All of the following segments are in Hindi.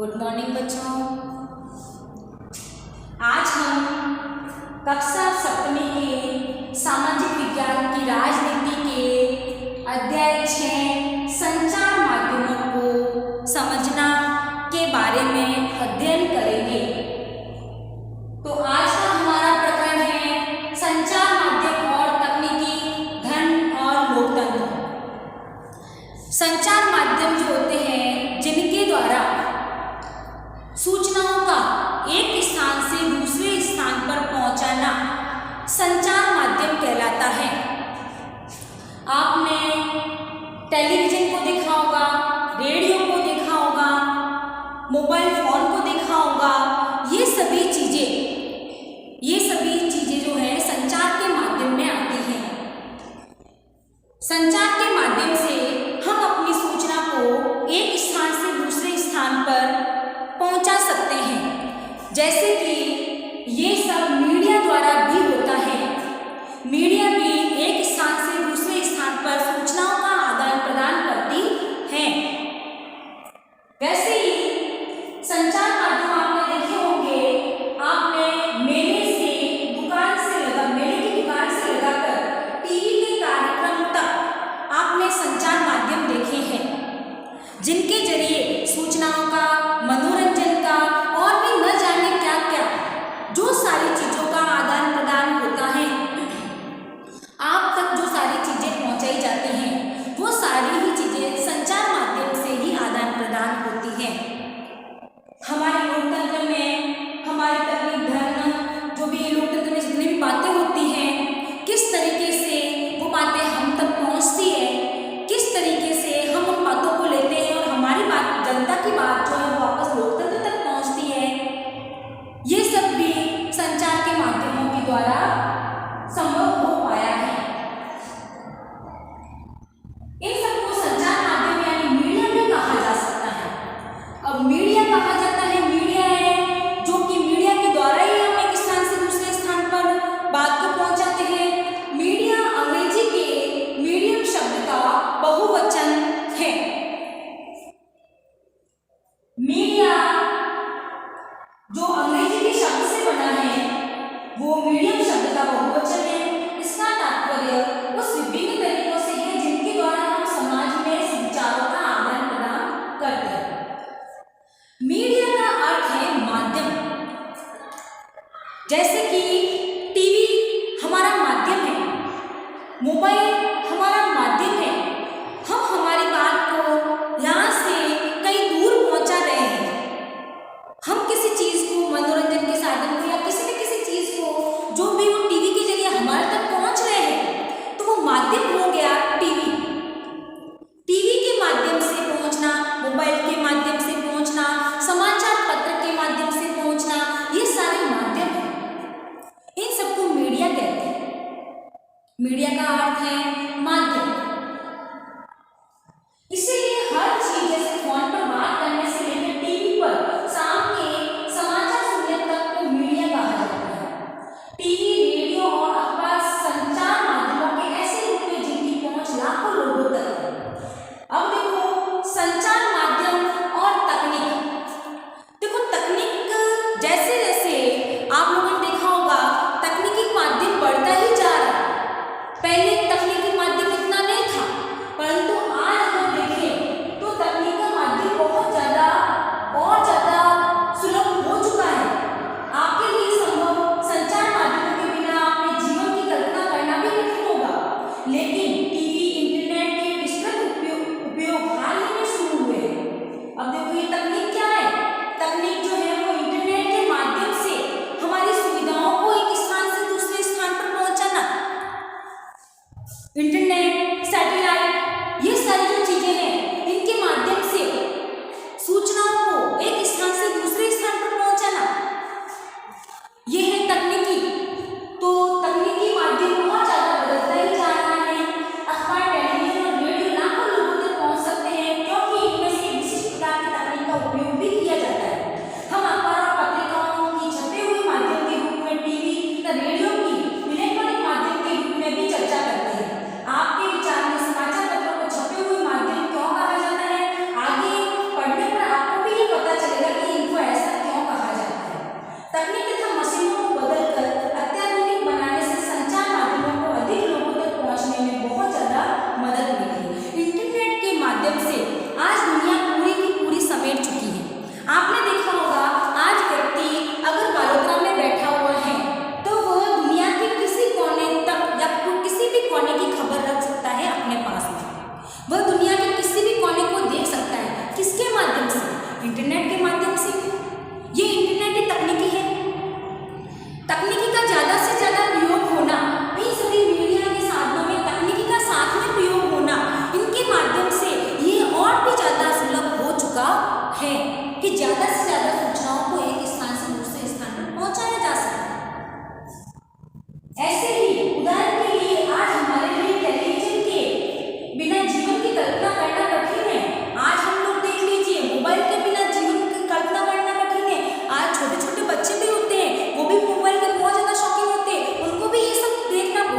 गुड मॉर्निंग बच्चों। आज हम कक्षा सप्तमी के सामाजिक विज्ञान की राजनीति के अध्याय 6 संचार माध्यमों को समझना के बारे में अध्ययन करेंगे। तो आज का हमारा प्रकरण है संचार माध्यम और तकनीकी धन और लोकतंत्र। संचार माध्यम जो होते हैं जिनके द्वारा सूचनाओं का एक स्थान से दूसरे स्थान पर पहुंचाना संचार माध्यम कहलाता है। आपने टेलीविजन को देखा होगा, रेडियो को देखा होगा, मोबाइल फोन को देखा होगा। ये सभी चीजें जो है संचार के माध्यम में आती हैं। संचार के माध्यम से हम अपनी सूचना को एक स्थान से दूसरे स्थान पर पहुंचा सकते हैं। जैसे कि ये सब मीडिया द्वारा भी होता है। मीडिया भी एक स्थान से दूसरे स्थान पर सूचनाओं का आदान प्रदान करती है। वैसे ही संचार माध्यम आपने देखे होंगे, आपने मेले की दुकान से लगाकर टीवी के कार्यक्रम तक आपने संचार माध्यम देखे हैं, जिनके जरिए सूचनाओं का, मनोरंजन का और भी न जाने क्या क्या जो सारी चीजों का आदान प्रदान होता है, आप तक जो सारी चीजें पहुंचाई जाती हैं, वो सारी ही चीजें संचार माध्यम से ही आदान प्रदान होती हैं। हमारे लोकतंत्र में, हमारे तकनीक धर्म, जो भी लोकतंत्र में जितनी भी बातें होती हैं, किस तरीके से वो बातें हम तक पहुंचती है, किस तरीके से हम उन बातों को लेते हैं और हमारी बात, जनता की बात जो है वो वापस लोकतंत्र तक पहुंचती है, ये सब भी संचार के माध्यमों के द्वारा संभव हो पाया है। इन सबको संचार माध्यम यानी मीडिया भी कहा जा सकता है। अब मीडिया कहा जाता है, मीडिया है जो कि मीडिया के द्वारा ही हम एक स्थान से दूसरे स्थान पर बात को पहुंचाते हैं। मीडिया अंग्रेजी के मीडियम शब्द का बहुवचन है। मीडिया जो अंग्रेजी के शब्द से बना है वो मीडियम शब्द का बहुवचन है। इसका तात्पर्य उस विभिन्न तरीकों से है जिनके द्वारा हम समाज में विचारों का आदान प्रदान करते हैं। मीडिया का अर्थ है माध्यम। जैसे कि टीवी हमारा माध्यम है, मोबाइल हमारा माध्यम है। हम हमारी बात को यहाँ से कहीं दूर पहुंचा रहे हैं। हम किसी चीज को, मनोरंजन के साधन को या किसी न किसी चीज को जो भी वो टीवी के जरिए हमारे तक पहुंच रहे हैं, तो वो माध्यम हो गया टीवी। टीवी के माध्यम से पहुंचना, मोबाइल के माध्यम से पहुंचना, समाचार पत्र के माध्यम से पहुंचना, ये सारे माध्यम हैं। इन सबको मीडिया कहते हैं। मीडिया का अर्थ है माध्यम। इसीलिए हर चीज, जैसे फोन पर बात करने से लेकर टीवी पर शाम के समाचार सुनने तक को मीडिया कहा जाता है। टीवी, रेडियो और अखबार संचार माध्यमों के ऐसे रूप में जिनकी पहुंच लाखों लोगों तक है। अब देखो संचार माध्यम और तकनीक। देखो तकनीक जैसे जैसे आप लोगों ने देखा होगा, तकनीकी माध्यम बढ़ता ही जा रहा है। पहले तकनीकी माध्यम इतना नहीं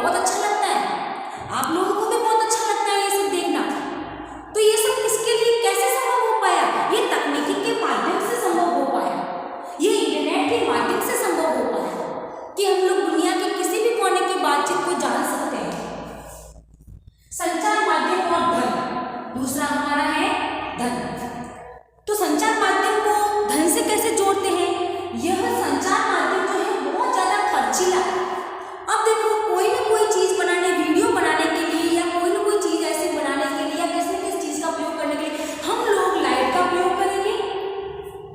बहुत अच्छा लगता है, आप लोगों को भी बहुत अच्छा लगता है ये सब देखना। तो ये सब किसके लिए कैसे संभव हो पाया? ये तकनीकी के माध्यम से संभव हो पाया, ये इंटरनेट के माध्यम से संभव हो पाया कि हम लोग दुनिया के किसी भी कोने की बातचीत को जान सकते हैं। संचार माध्यम और धन, दूसरा हमारा है धन। तो संचार माध्यम को धन से कैसे जोड़ते हैं? यह संचार माध्यम जो है बहुत ज्यादा खर्चीला है। अब देखो, कोई ना कोई चीज बनाने, वीडियो बनाने के लिए या कोई ना कोई चीज ऐसे बनाने के लिए या किसी न किसी चीज का प्रयोग करने के लिए हम लोग लाइट का प्रयोग करेंगे,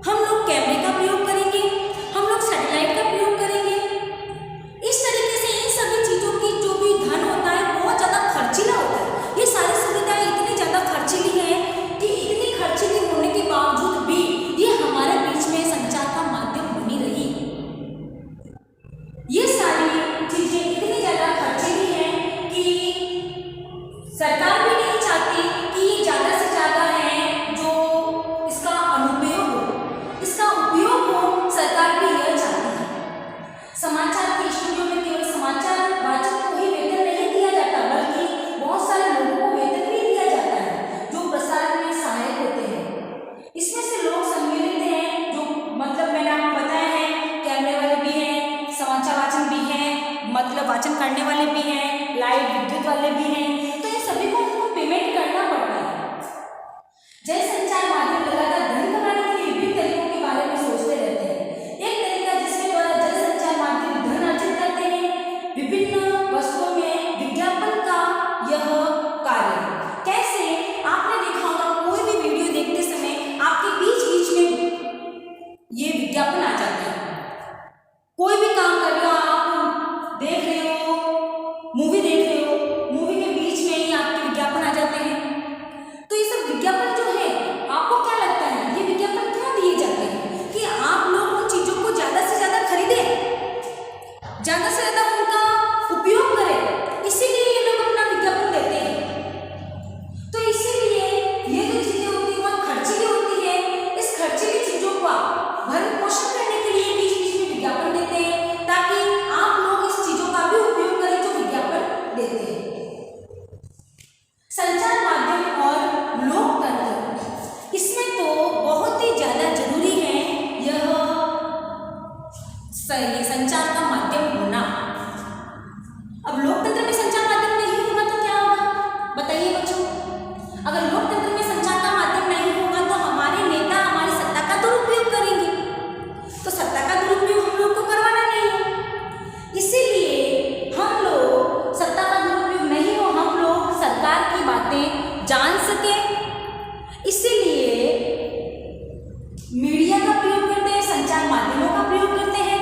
हम लोग कैमरे का प्रयोग करेंगे, हम लोग सैटेलाइट का प्रयोग करेंगे। इस तरीके से इन सभी चीजों की जो भी धन होता है बहुत ज्यादा खर्चीला होता है। ये सारी सुविधाएं इतनी ज्यादा खर्चीली है कि इतनी खर्चीली होने के बावजूद भी ये हमारे बीच में संचार का माध्यम बनी रही। ये सारी चीजें इतनी ज्यादा खर्चीली हैं कि सरकार भी नहीं चाहती कि ये ज्यादा से ज्यादा है जो इसका अनुपयोग हो, इसका उपयोग हो, सरकार भी यह चाहती है। समाचार के स्टूडियो में केवल समाचार वाचक को ही वेतन नहीं दिया जाता, बल्कि बहुत सारे लोगों को वेतन भी दिया जाता है जो प्रसारण में सहायक होते हैं। इसमें से लोग सम्मिलित हैं, जो मतलब मैंने आपको बताया है, कैमरे वाले भी हैं, समाचार वाचन भी हैं, मतलब वाचन करने वाले भी हैं, लाइट विद्युत वाले भी हैं। तो इन सभी को उनको पेमेंट करना पड़ता है। जय संचार माध्यम लगातार धन कमाने के लिए विभिन्न तरीकों के बारे में सोचते रहते हैं। एक तरीका जिसके द्वारा जय संचार माध्यम धन अर्जित करते हैं, विभिन्न वस्तुओं में विज्ञापन का यह कार्य। कैसे? आपने देखा होगा, कोई भी वीडियो देखते समय आपके बीच बीच में ये विज्ञापन आ जाता है। कोई भी काम कर रहे हो, आप देख रहे हो, मूवी देख रहे हो, मूवी के बीच में ही आपके विज्ञापन आ जाते हैं। तो ये सब विज्ञापन जो है, आपको क्या लगता है ये विज्ञापन क्यों दिए जाते हैं? कि आप लोग उन चीजों को ज्यादा से ज्यादा खरीदें, ज्यादा से ज्यादा उनका उपयोग करें, इसीलिए ये लोग अपना विज्ञापन देते हैं। तो इसीलिए ये जो चीजें होती है बहुत खर्चीली होती है। इस खर्चीली चीजों का भरण पोषण करने के लिए बीच बीच में विज्ञापन देते हैं, ताकि आप लोग इस चीजों का भी उपयोग करें जो विज्ञापन देते हैं। संचार माध्यम और लोकतंत्र, इसमें तो बहुत ही ज्यादा जरूरी है यह सही संचार का माध्यम होना। अब लोकतंत्र में संचार माध्यम नहीं होगा तो क्या होगा, बताइए बच्चों? अगर लोकतंत्र में संचार का माध्यम नहीं होगा तो हमारे नेता हमारी सत्ता का दुरुपयोग करेंगे, तो सत्ता का दुरुपयोग हम लोग को करवाना नहीं है। इसीलिए हम लोग सत्ता का दुरुपयोग नहीं हो, हम लोग सरकार की बातें जान सके, इसीलिए मीडिया का प्रयोग करते हैं, संचार माध्यमों का प्रयोग करते हैं।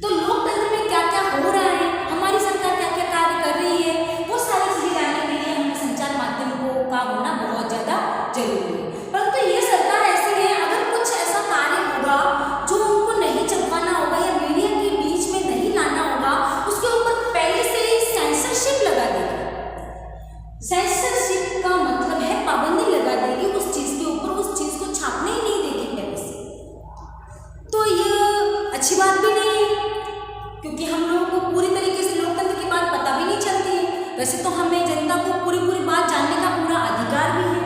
तो लोकतंत्र में क्या क्या हो रहा है, हमारी सरकार क्या क्या कार्य कर रही है, वो सारी चीजें जानने के लिए हमें संचार माध्यमों का होना बहुत ज्यादा जरूरी है। परंतु ये सरकार ऐसी है, अगर कुछ ऐसा कार्य होगा जो उनको नहीं छपवाना होगा या मीडिया के बीच में नहीं लाना होगा, उसके ऊपर पहले से ही सेंसरशिप लगा देगी। सेंसरशिप का मतलब है पाबंदी लगा देगी उस चीज के ऊपर, उस चीज को छापने ही नहीं देगी पहले से। तो ये अच्छी बात भी नहीं है, क्योंकि हम लोगों को पूरी तरीके से लोकतंत्र की बात पता भी नहीं चलती है। वैसे तो हमें जनता को पूरी बात जानने का पूरा अधिकार भी है।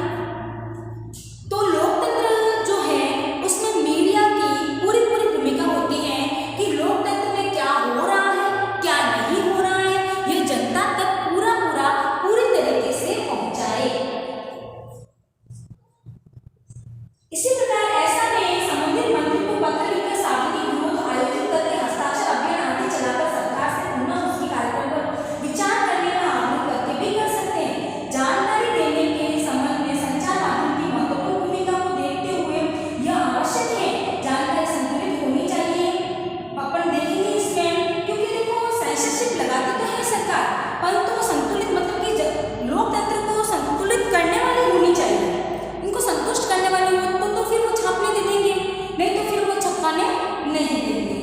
तो लोकतंत्र जो है उसमें मीडिया की पूरी भूमिका होती है कि लोकतंत्र में क्या हो रहा है, क्या नहीं हो रहा है, ये जनता तक पूरी तरीके से पहुंचाए। इसी प्रकार ऐसा में संबंधित मंत्री को पत्र लिखकर सार्वजनिक विरोध आयोजित करके हस्ताक्षर अभियान आदि चलाकर सरकार से पुनः उसकी कार्यक्रम पर विचार करने का आग्रह करके भी कर सकते हैं। जानकारी देने के संबंध में संचार माध्यम की महत्वपूर्ण भूमिका को देखते हुए यह आवश्यक है, जानकारी संतुलित होनी चाहिए। अपन देखेंगे इसमें, क्योंकि देखो सेंसरशिप लगाती तो है सरकार, परंतु संतुलित मतलब कि लोकतंत्र को संतुलित करने वाली होनी चाहिए, इनको संतुष्ट करने वाली हो तो फिर वो छापने दे देंगे, नहीं तो फिर वो छपवाने नहीं देंगे।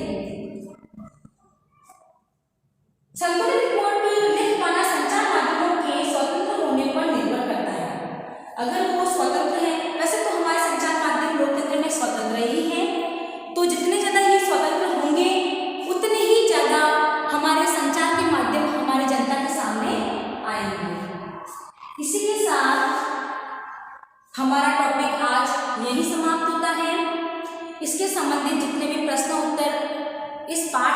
संतुलित रिपोर्ट लिख पाना संचार माध्यमों के स्वतंत्र होने पर निर्भर करता है। अगर वो स्वतंत्र है, वैसे तो हमारे संचार माध्यम लोकतंत्र में स्वतंत्र ही है, तो जितने ज्यादा ये स्वतंत्र होंगे उतने ही ज्यादा हमारे संचार के माध्यम इसी के साथ हमारा टॉपिक आज यही समाप्त होता है। इसके संबंधित जितने भी प्रश्न उत्तर इस पाठ